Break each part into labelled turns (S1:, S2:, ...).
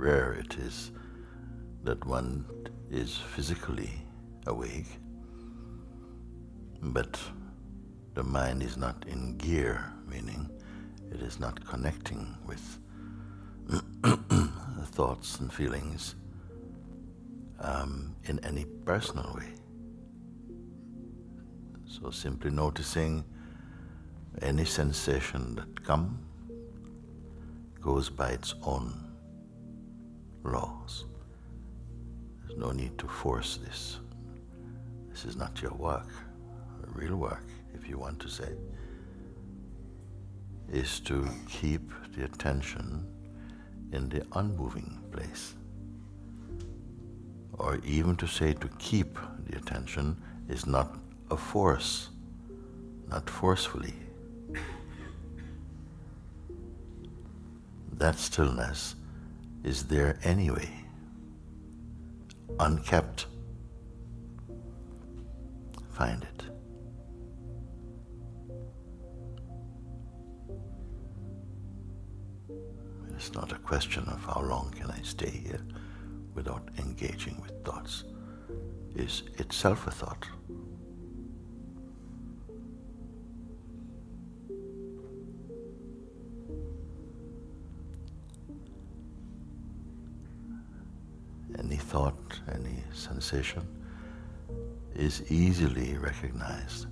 S1: rare it is that one is physically awake, but the mind is not in gear, meaning it is not connecting with thoughts and feelings in any personal way. So simply noticing any sensation that goes by its own laws. There's no need to force this. This is not your work. Real work, if you want to say, is to keep the attention in the unmoving place. Or even to say to keep the attention is not a force, not forcefully. That stillness is there anyway, unkept. Find it. It's not a question of how long can I stay here without engaging with thoughts. Is itself a thought. Any thought, any sensation is easily recognized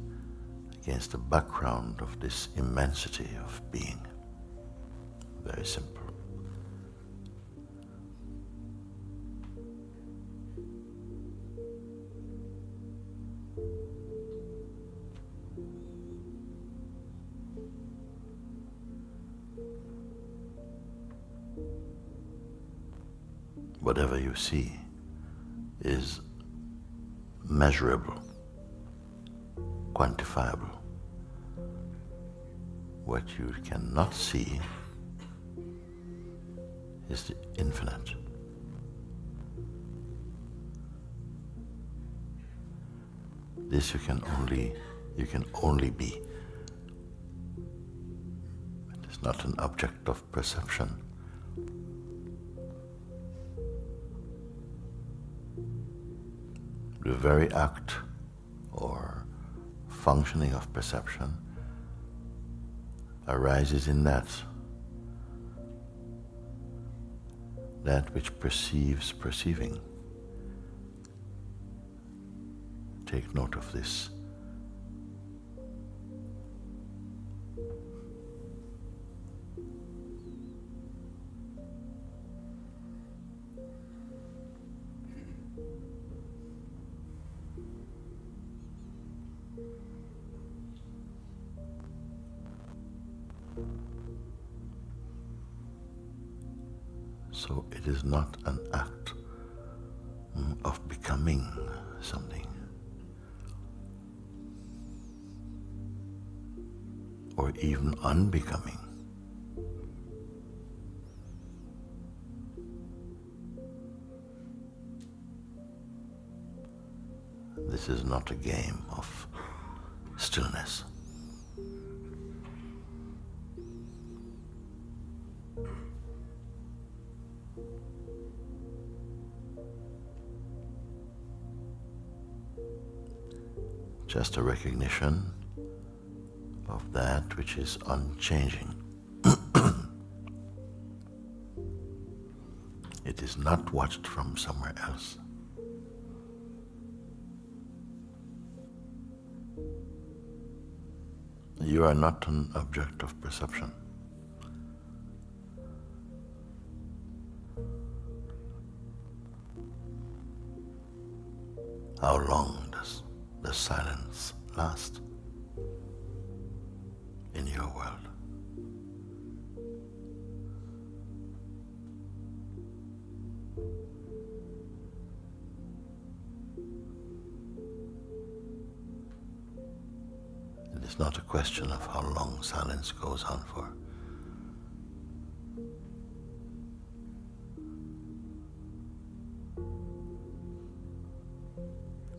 S1: against the background of this immensity of being. Very simple. Whatever you see is measurable, quantifiable. What you cannot see is the infinite. This you can only be. It is not an object of perception. The very act or functioning of perception arises in that which perceives perceiving. Take note of this. So it is not an act of becoming something or even unbecoming. This is not a game of stillness. Just a recognition of that which is unchanging. It is not watched from somewhere else. You are not an object of perception. How long does the silence last in your world? It is not a question of how long silence goes on for.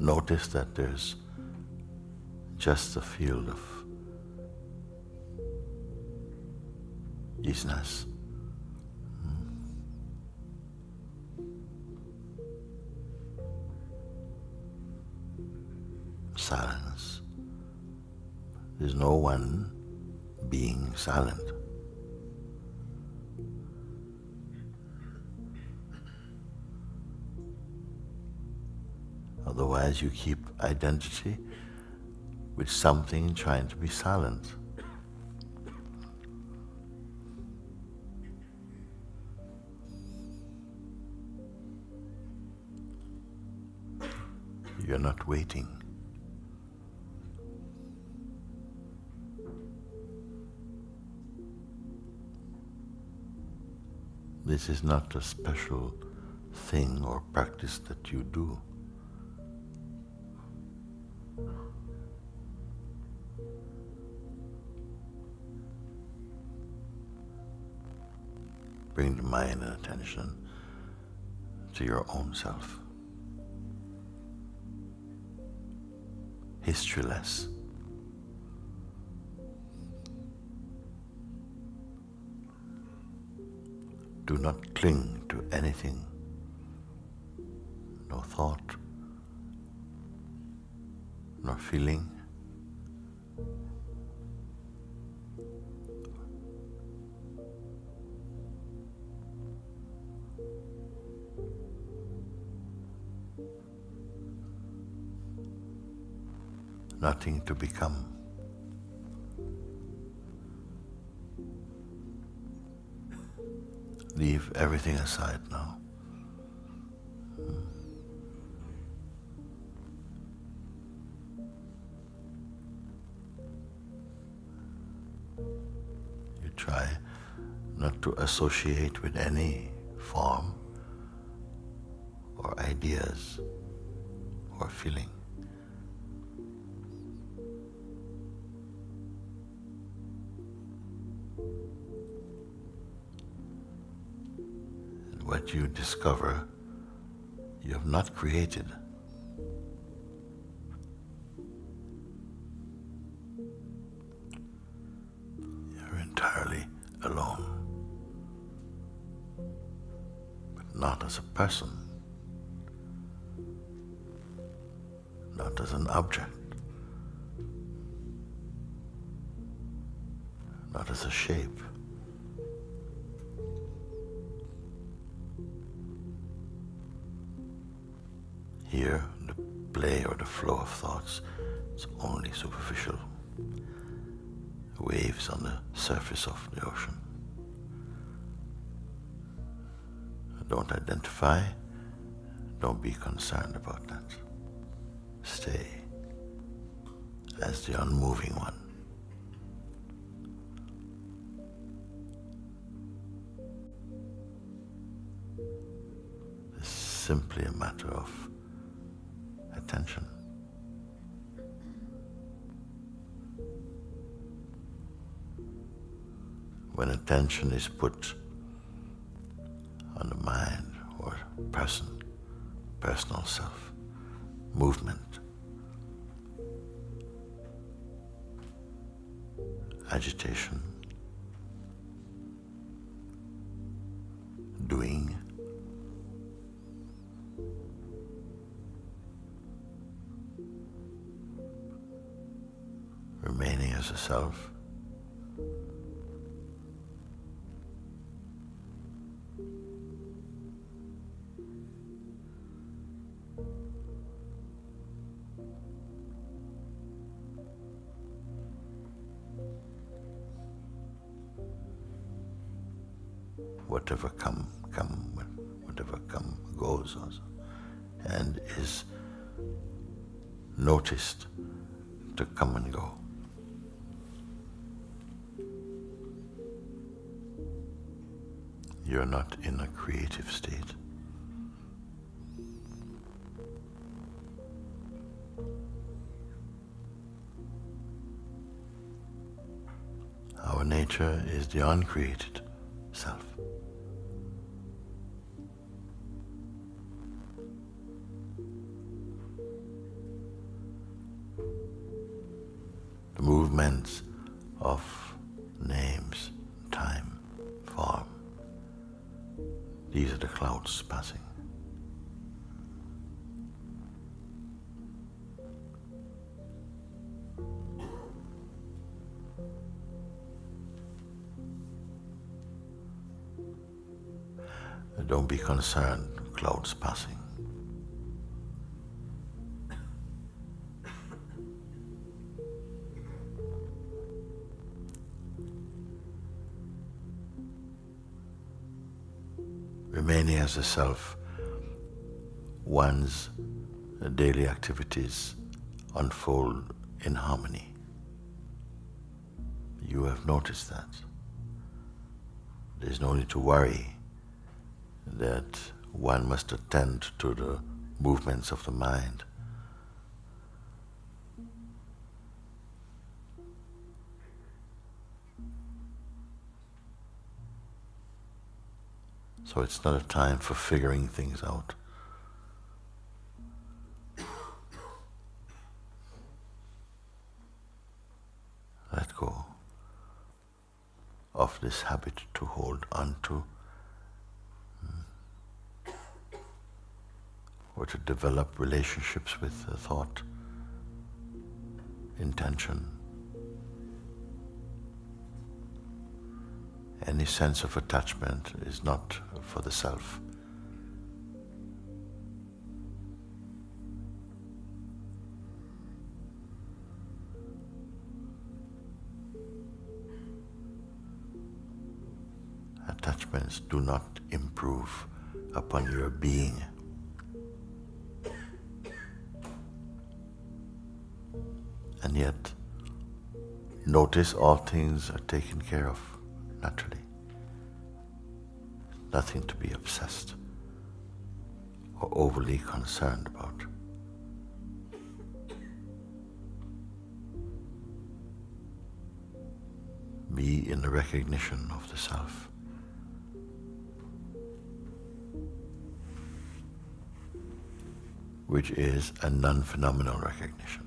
S1: Notice that there's just a field of easiness, silence. There's no one being silent. Otherwise, you keep identity with something trying to be silent. You're not waiting. This is not a special thing or practice that you do. Bring the mind and attention to your own self. Historyless. Do not cling to anything. No thought, nor feeling. Nothing to become. Leave everything aside now. You try not to associate with any form or ideas or feeling. What you discover, you have not created. You're entirely alone, but not as a person, not as an object, not as a shape. Here, the play or the flow of thoughts is only superficial. Waves on the surface of the ocean. Don't identify, don't be concerned about that. Stay as the unmoving one. It's simply a matter of attention. When attention is put on the mind or person, personal self, movement, agitation, doing, remaining as a self, whatever come, whatever come goes also, and is noticed to come and go. You're not in a creative state. Our nature is the uncreated self. The movements of names, time, form, these are the clouds passing. Don't be concerned, clouds passing. Remaining as a self, one's daily activities unfold in harmony. You have noticed that. There's no need to worry that one must attend to the movements of the mind. So it's not a time for figuring things out. Let go of this habit to hold on to or to develop relationships with the thought, intention. Any sense of attachment is not for the self. Attachments do not improve upon your being. And yet, notice all things are taken care of naturally. Nothing to be obsessed or overly concerned about. Be in the recognition of the self. Which is a non-phenomenal recognition.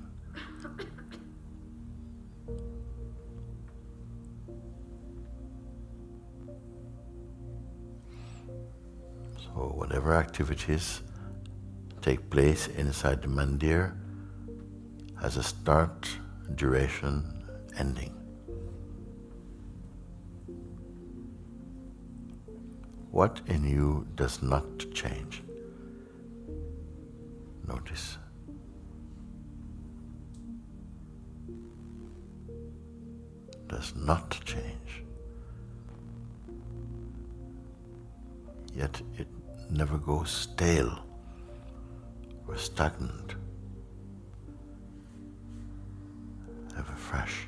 S1: So whatever activities take place inside the mandir has a start, duration, ending. What in you does not change? Notice. Does not change. Yet it never goes stale or stagnant. Ever fresh.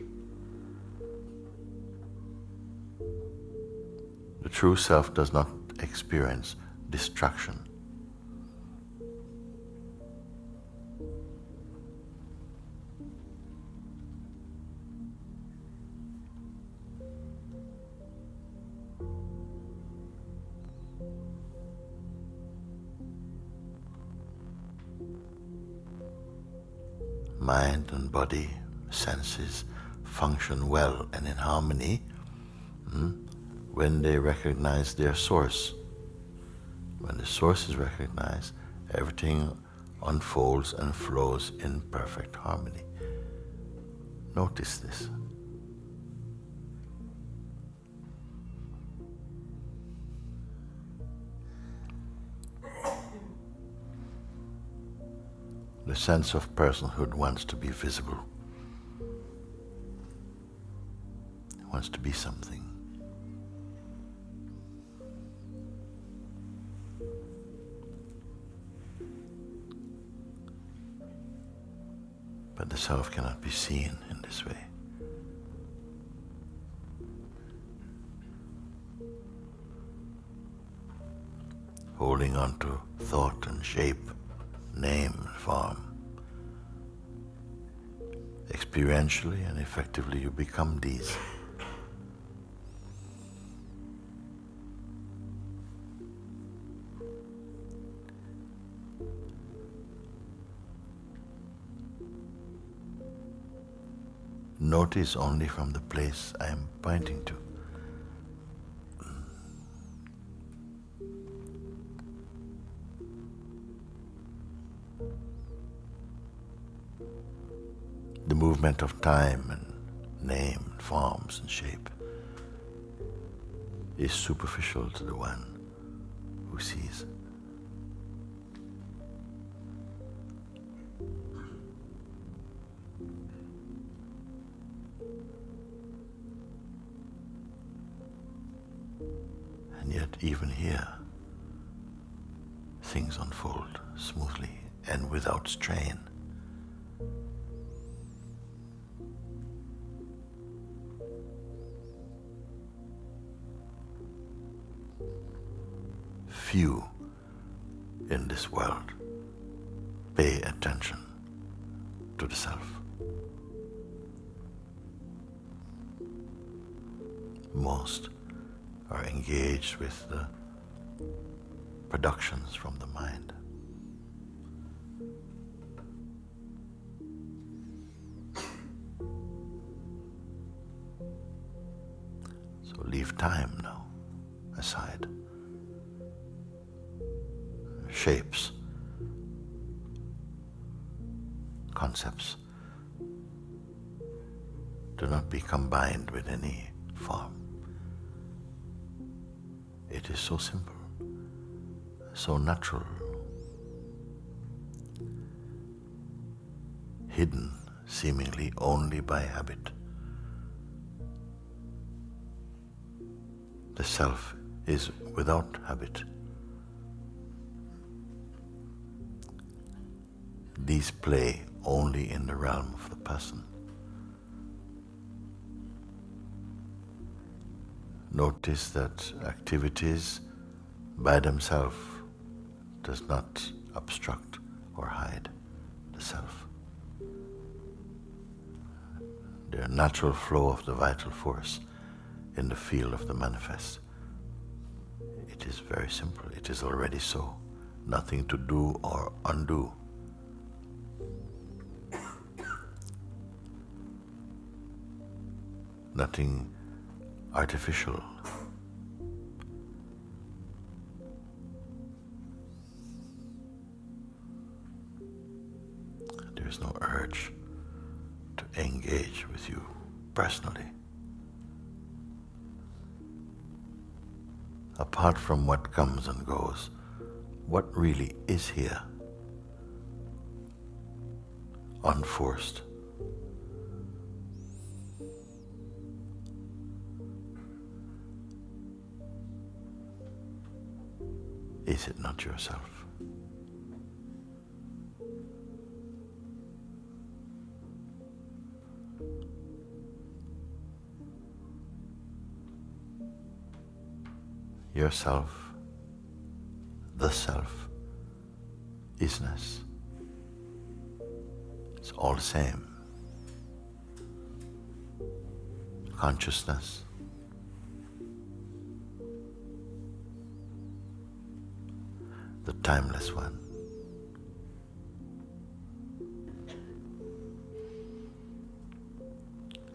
S1: The true self does not experience distraction. Mind and body, senses function well and in harmony when they recognize their source. When the source is recognized, everything unfolds and flows in perfect harmony. Notice this. The sense of personhood wants to be visible. It wants to be something. But the self cannot be seen in this way. Holding on to thought and shape, name and form. Experientially and effectively you become these. Notice only from the place I am pointing to. The movement of time and name and forms and shape is superficial to the one who sees. And yet even here, things unfold smoothly and without strain. Few in this world pay attention to the self. Most are engaged with the productions from the mind. So leave time now aside. Shapes, concepts, do not be combined with any form. It is so simple, so natural, hidden seemingly only by habit. The self is without habit. These play only in the realm of the person. Notice that activities by themselves does not obstruct or hide the self. The natural flow of the vital force in the field of the manifest. It is very simple. It is already so. Nothing to do or undo. Nothing artificial. There is no urge to engage with you personally. Apart from what comes and goes, what really is here? Unforced. Is it not yourself? Yourself, the self, isness. It's all the same. Consciousness. The timeless one.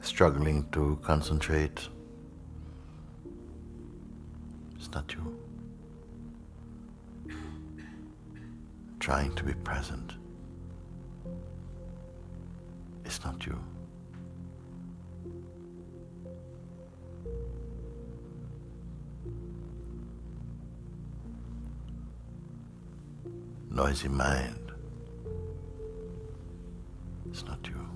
S1: Struggling to concentrate. It's not you. Trying to be present. It's not you. Noisy mind. It's not you.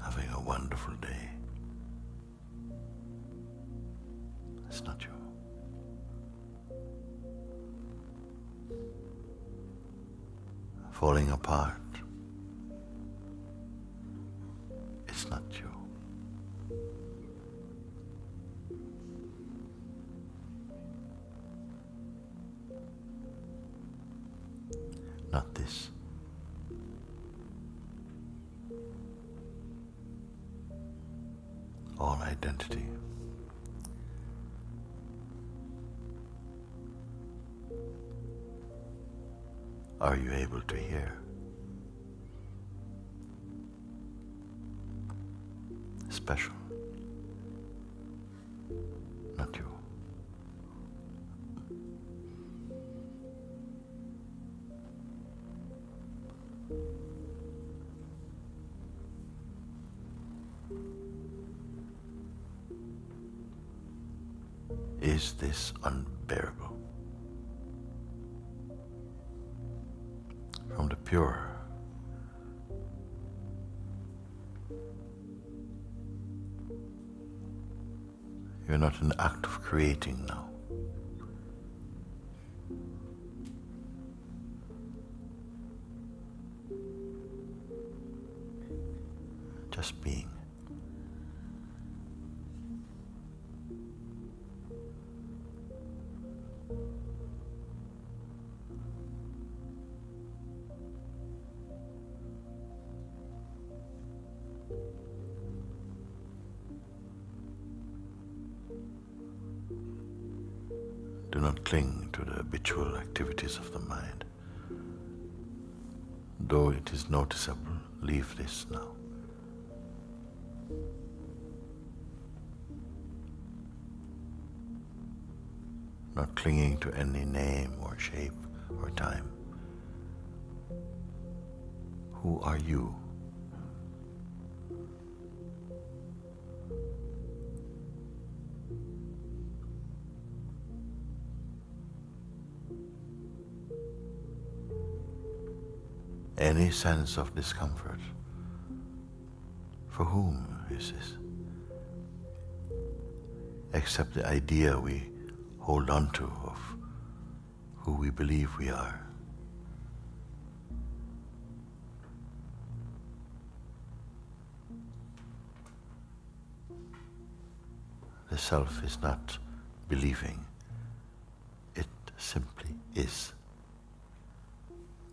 S1: Having a wonderful day. It's not you. Falling apart. It's not you. Not this. All identity. Are you able to hear? Special. Not you. is this unbearable? From the pure, you're not in the act of creating now. Just being. Do not cling to the habitual activities of the mind. Though it is noticeable, leave this now. Not clinging to any name or shape or time. Who are you? Any sense of discomfort? For whom is this? Except the idea we hold on to of who we believe we are. The self is not believing, it simply is.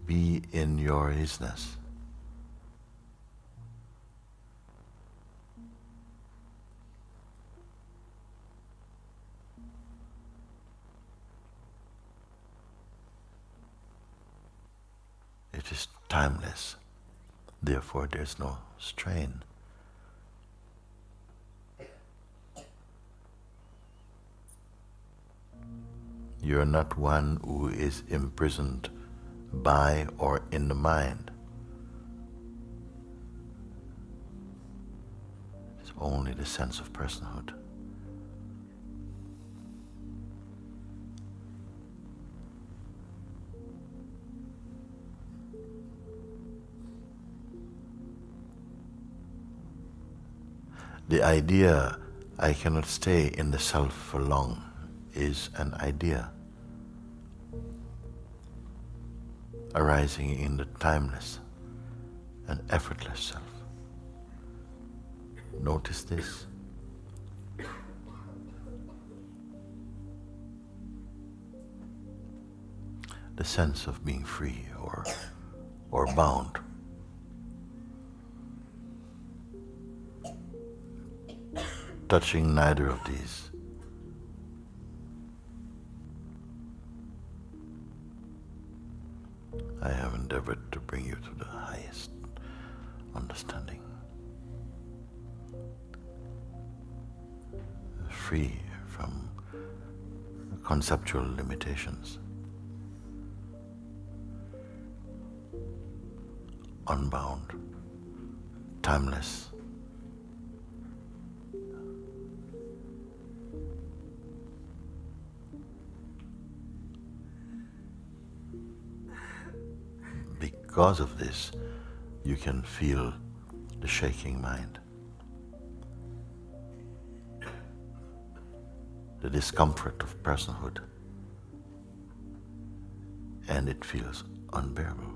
S1: Be in your isness. It is timeless, therefore there's no strain. You're not one who is imprisoned by or in the mind. It's only the sense of personhood. The idea, I cannot stay in the self for long, is an idea arising in the timeless and effortless self. Notice this. The sense of being free or bound. Touching neither of these. I have endeavored to bring you to the highest understanding. Free from conceptual limitations. Unbound. Timeless. Because of this, you can feel the shaking mind, the discomfort of personhood, and it feels unbearable.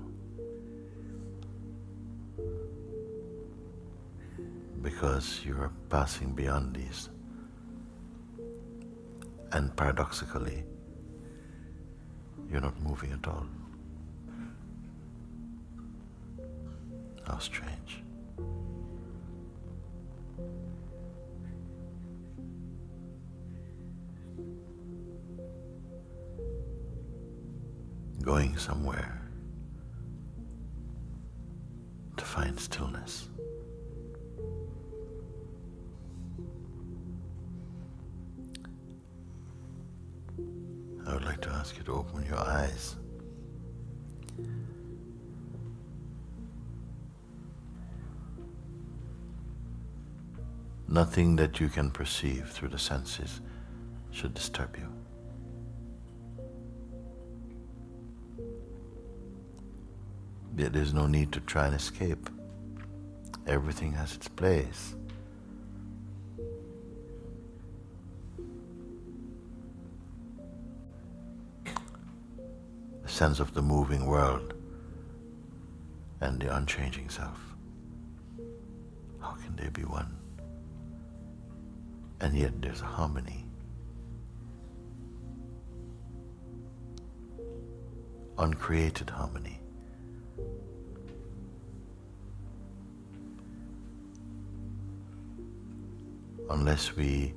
S1: Because you are passing beyond these, and paradoxically, you're not moving at all. How strange. Going somewhere to find stillness. I would like to ask you to open your eyes. Nothing that you can perceive through the senses should disturb you. Yet there's no need to try and escape. Everything has its place. The sense of the moving world and the unchanging self. How can they be one? And yet there's a harmony. Uncreated harmony. Unless we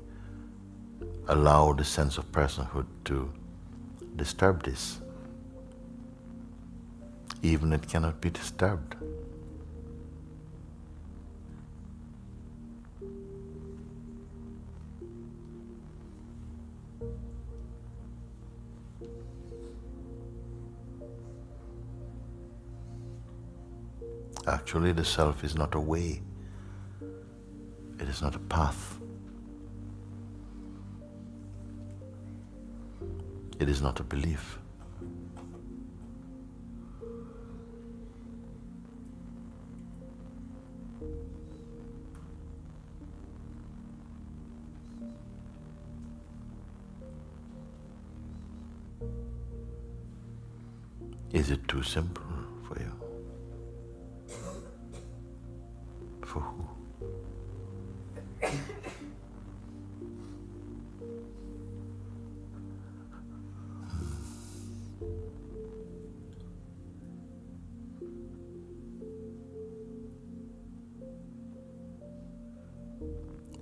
S1: allow the sense of personhood to disturb this, even it cannot be disturbed. Actually, the self is not a way. It is not a path. It is not a belief. Is it too simple for you? For who?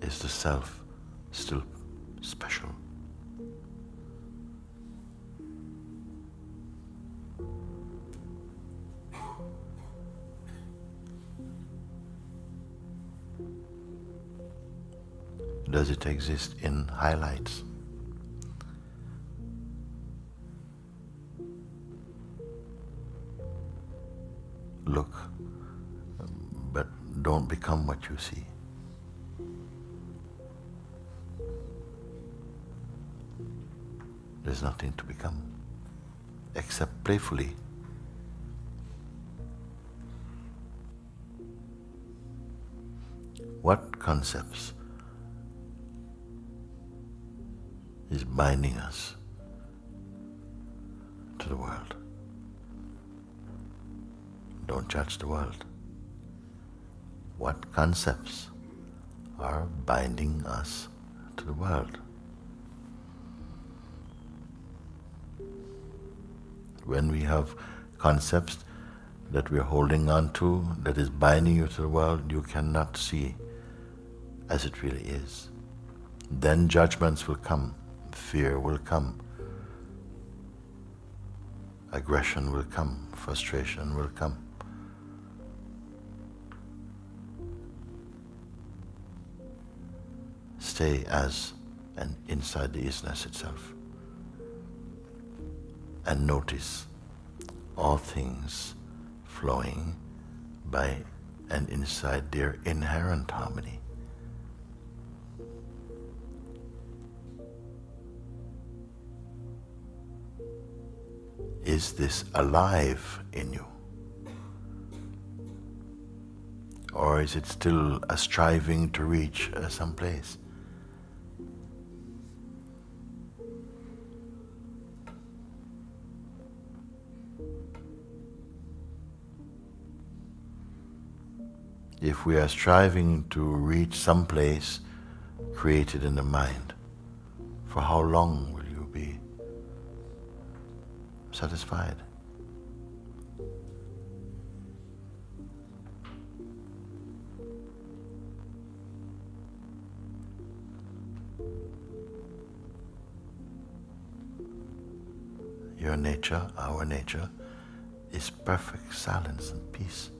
S1: Is the self still special? Does it exist in highlights? Look, but don't become what you see. There's nothing to become except playfully. What concepts is binding us to the world? Don't judge the world. What concepts are binding us to the world? When we have concepts that we are holding on to that is binding you to the world, you cannot see as it really is. Then judgments will come, fear will come, aggression will come, frustration will come. Stay as and inside the isness itself. And notice all things flowing by and inside their inherent harmony. Is this alive in you? Or is it still a striving to reach some place? If we are striving to reach some place created in the mind, for how long will you be satisfied? Your nature, our nature, is perfect silence and peace.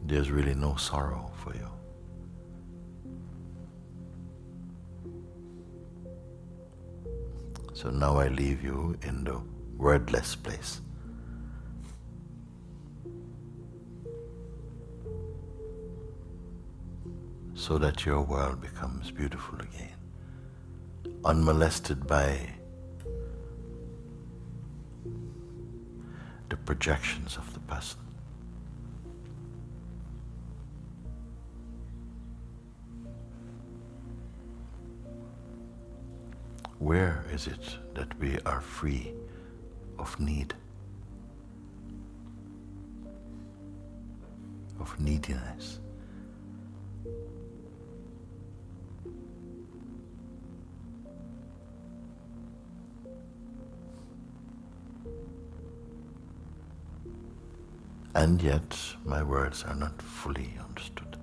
S1: There's really no sorrow for you. So now I leave you in the wordless place. so that your world becomes beautiful again, unmolested by the projections of the person. Where is it that we are free of need, of neediness? And yet my words are not fully understood.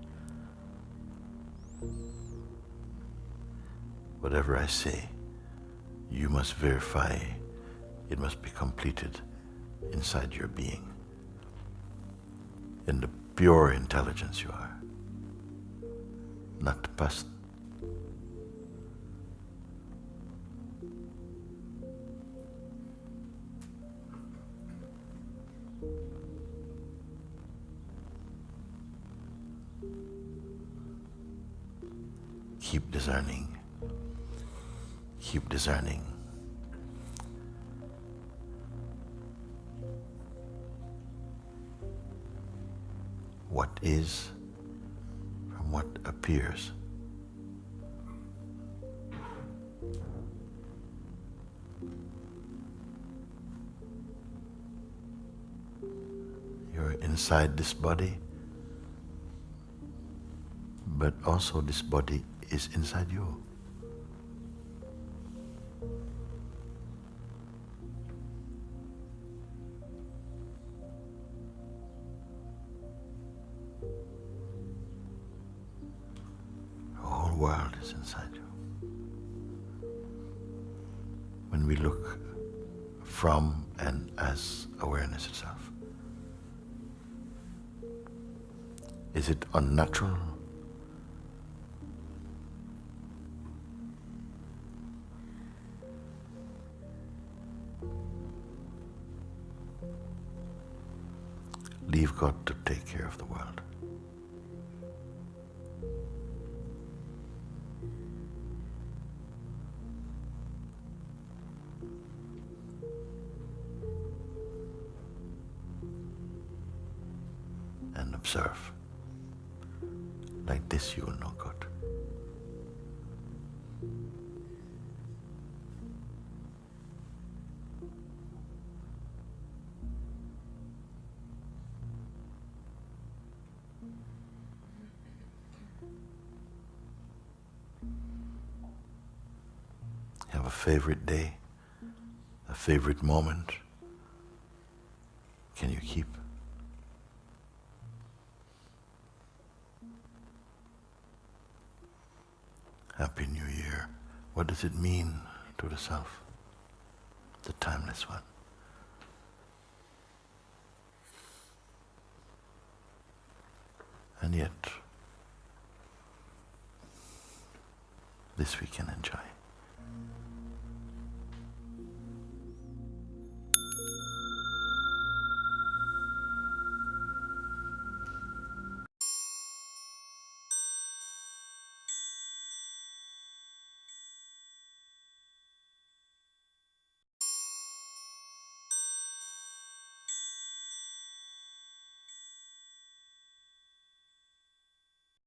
S1: Whatever I say, you must verify it must be completed inside your being, in the pure intelligence you are, not the person. Keep discerning. Keep discerning. What is from what appears. You're inside this body, but also this body is inside you. The whole world is inside you. When we look from and as awareness itself, is it unnatural? Leave God to take care of the world. And observe. Like this you will know God. Have a favorite day, a favorite moment. Can you keep? Happy New Year. What does it mean to the self, the timeless one? And yet, this we can enjoy.